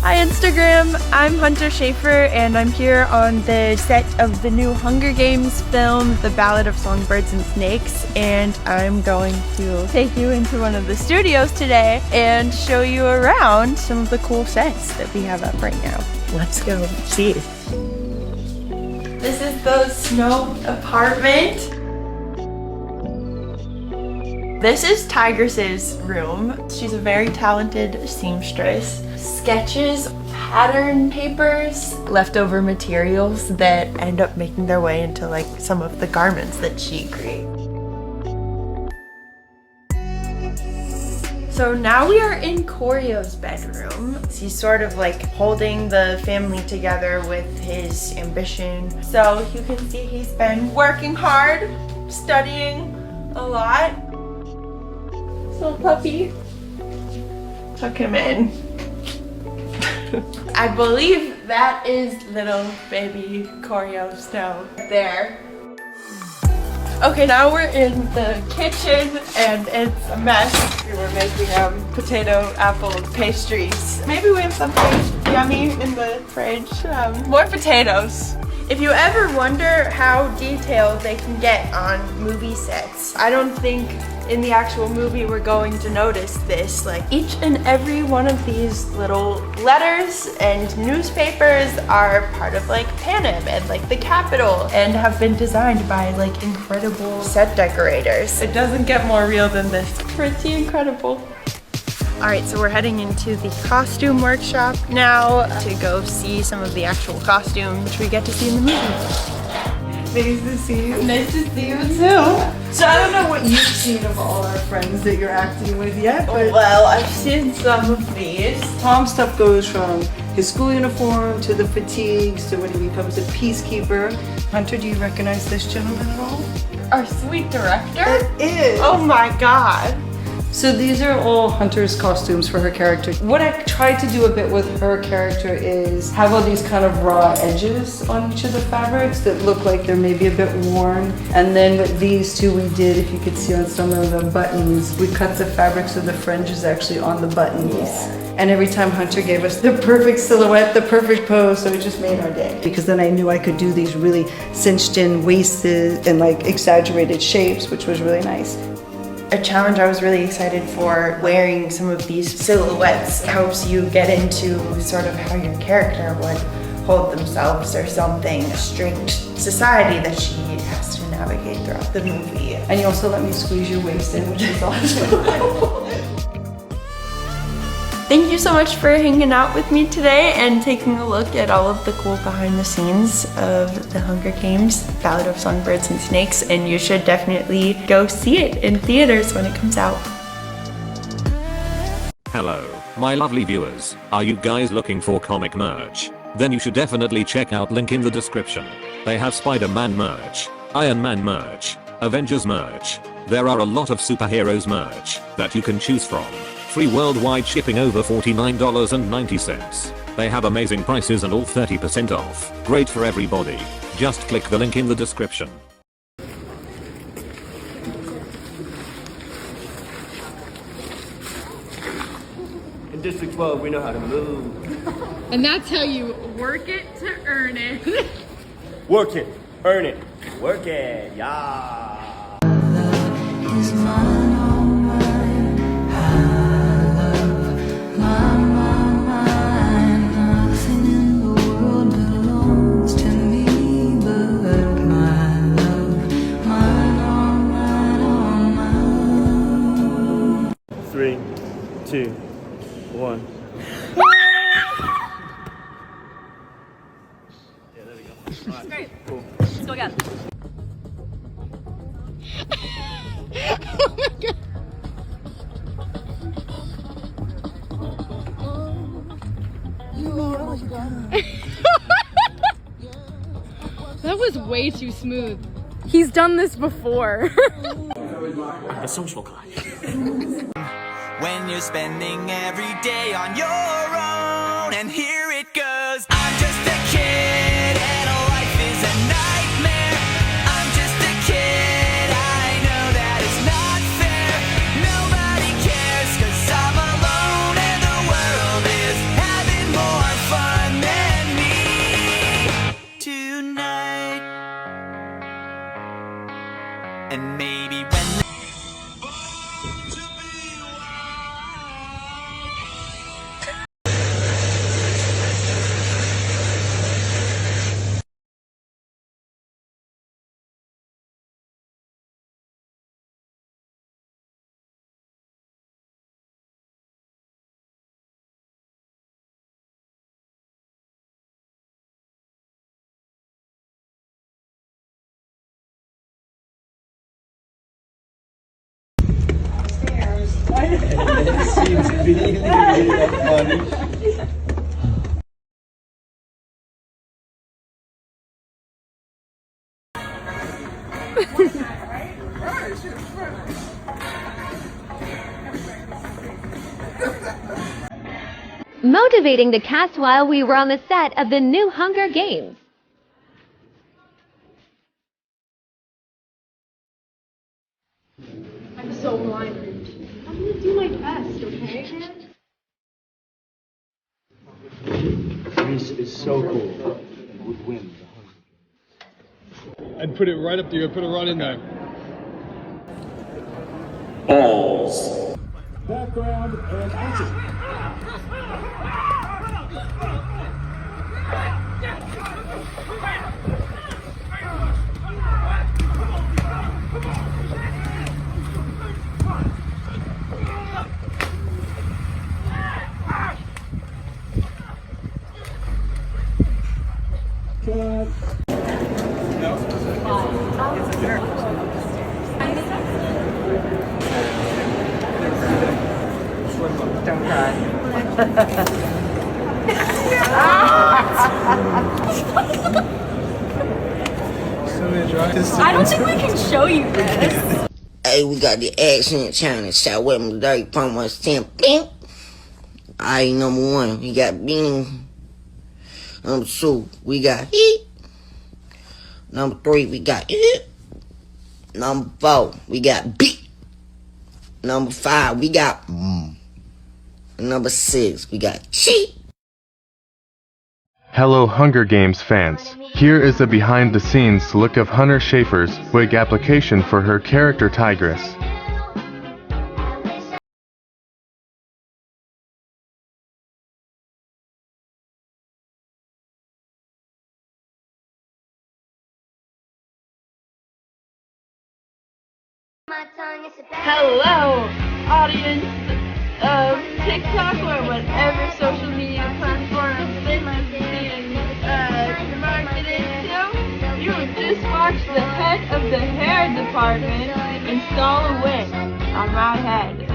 Hi Instagram, I'm Hunter Schaefer and I'm here on the set of the new Hunger Games film, The Ballad of Songbirds and Snakes, and I'm going to take you into one of the studios today and show you around some of the cool sets that we have up right now. Let's go see. This is the Snow apartment. This is Tigress's room. She's a very talented seamstress. Sketches, pattern papers, leftover materials that end up making their way into like some of the garments that she creates. So now we are in Koryo's bedroom. He's sort of like holding the family together with his ambition. So you can see he's been working hard, studying a lot. Little puppy. Tuck him in. I believe that is little baby Koryo Snow there. Okay, now we're in the kitchen and it's a mess. We were making potato apple pastries. Maybe we have something yummy in the fridge. More potatoes. If you ever wonder how detailed they can get on movie sets, I don't think in the actual movie we're going to notice this. Like each and every one of these little letters and newspapers are part of like Panem and like the Capitol and have been designed by like incredible set decorators. It doesn't get more real than this. Pretty incredible. All right, so we're heading into the costume workshop now to go see some of the actual costumes which we get to see in the movie. Nice to see you. Nice to see you too. So I don't know what you've seen of all our friends that you're acting with yet, but well, I've seen some of these. Tom's stuff goes from his school uniform to the fatigues to when he becomes a peacekeeper. Hunter, do you recognize this gentleman at all? Our sweet director? It is. Oh my god. So these are all Hunter's costumes for her character. What I tried to do a bit with her character is have all these kind of raw edges on each of the fabrics that look like they're maybe a bit worn. And then with these two we did, if you could see on some of the buttons, we cut the fabric so the fringe is actually on the buttons. Yeah. And every time Hunter gave us the perfect silhouette, the perfect pose, so it just made our day. Because then I knew I could do these really cinched in waisted and like exaggerated shapes, which was really nice. A challenge I was really excited for, wearing some of these silhouettes helps you get into sort of how your character would hold themselves or something. A strict society that she has to navigate throughout the movie. And you also let me squeeze your waist in, which is awesome. Thank you so much for hanging out with me today and taking a look at all of the cool behind the scenes of the Hunger Games, Ballad of Songbirds and Snakes, and you should definitely go see it in theaters when it comes out. Hello, my lovely viewers. Are you guys looking for comic merch? Then you should definitely check out link in the description. They have Spider-Man merch, Iron Man merch, Avengers merch. There are a lot of superheroes merch that you can choose from. Free worldwide shipping over $49.90. They have amazing prices and all 30% off. Great for everybody. Just click the link in the description. In District 12, we know how to move. And that's how you work it to earn it. Work it, earn it, work it, yeah. Three, two, one. Yeah, there we go. All right. Great. Cool. Let's go again. Oh my god. That was way too smooth. He's done this before. A social guy. When you're spending every day on your own, and here it goes. I'm just a kid and life is a nightmare. I'm just a kid, I know that it's not fair. Nobody cares 'cause I'm alone and the world is having more Motivating the cast while we were on the set of the new Hunger Games. I'm so blind. I'm gonna do my best, okay? Reese is so cool. Would win the Hunger Games. I'd put it right up there. I'd put it right in there. Balls. Background and action. Don't cry. I don't think we can show you this. Hey, we got the accent challenge. Shot with me dirty from us 10. Alright, number 1, we got bean. Number 2, we got heat. Number 3, we got it. Number 4, we got beat. Number 5, we got Number 6, we got cheat. Hello Hunger Games fans. Here is a behind-the-scenes look of Hunter Schafer's wig application for her character Tigress. Hello, audience of TikTok or whatever social media platform they might be being marketed to. You just watched the head of the hair department install a wig on my head.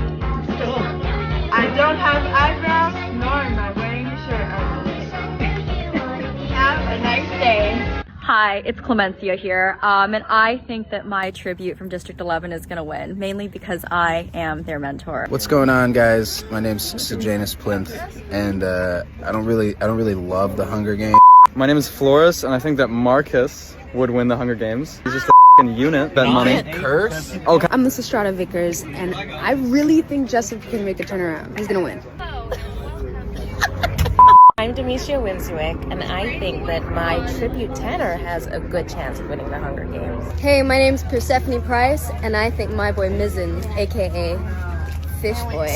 I don't have eyebrows, nor am I wearing a shirt underneath. Have a nice day. Hi, it's Clemencia here, and I think that my tribute from District 11 is going to win, mainly because I am their mentor. What's going on, guys? My name's Sejanus Plinth, and I don't really love the Hunger Games. My name is Flores, and I think that Marcus would win the Hunger Games. He's just a f***ing unit. Bet money. Curse? Okay. I'm Miss Estrada Vickers, and I really think Justin can make a turnaround. He's gonna win. I'm Demetria Winswick, and I think that my tribute tenor has a good chance of winning the Hunger Games. Hey, my name's Persephone Price, and I think my boy Mizzen, aka Fish Boy,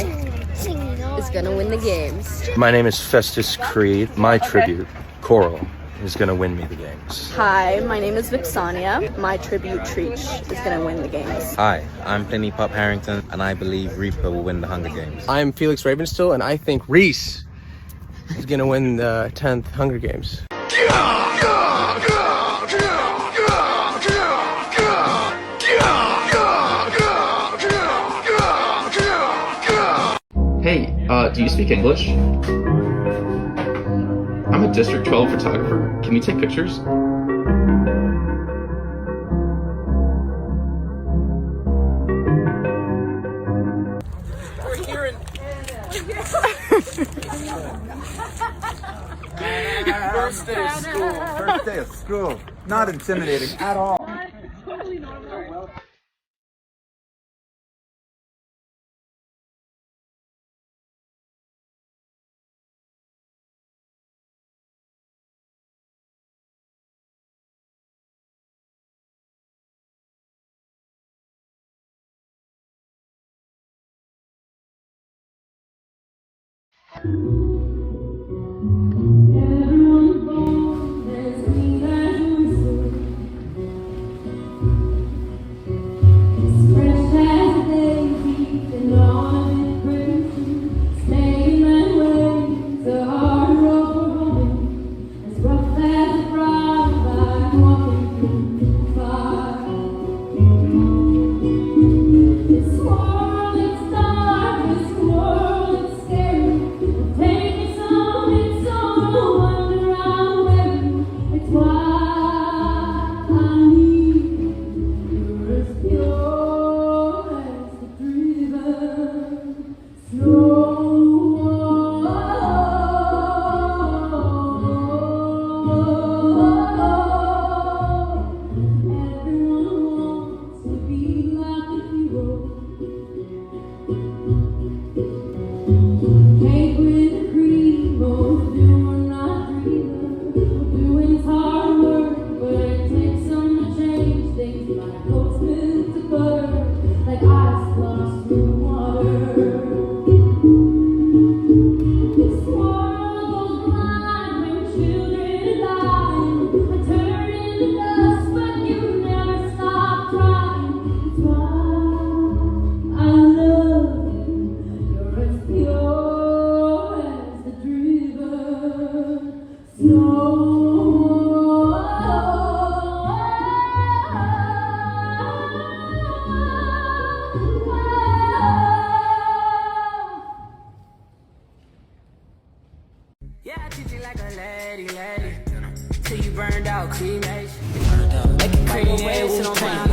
is gonna win the games. My name is Festus Creed. My tribute, Coral, is gonna win me the games. Hi, my name is Vixania. My tribute, Treach, is gonna win the games. Hi, I'm Pliny Pop Harrington, and I believe Reaper will win the Hunger Games. I'm Felix Ravenstill, and I think Reese is gonna win the 10th Hunger Games. Hey, do you speak English? I'm a District 12 photographer. Can you take pictures? We're here in... First day of school. First day of school. Not intimidating at all. Totally normal. Yeah, I treat you like a lady, lady. Till you burned out, cremation. Make it cream, sit on my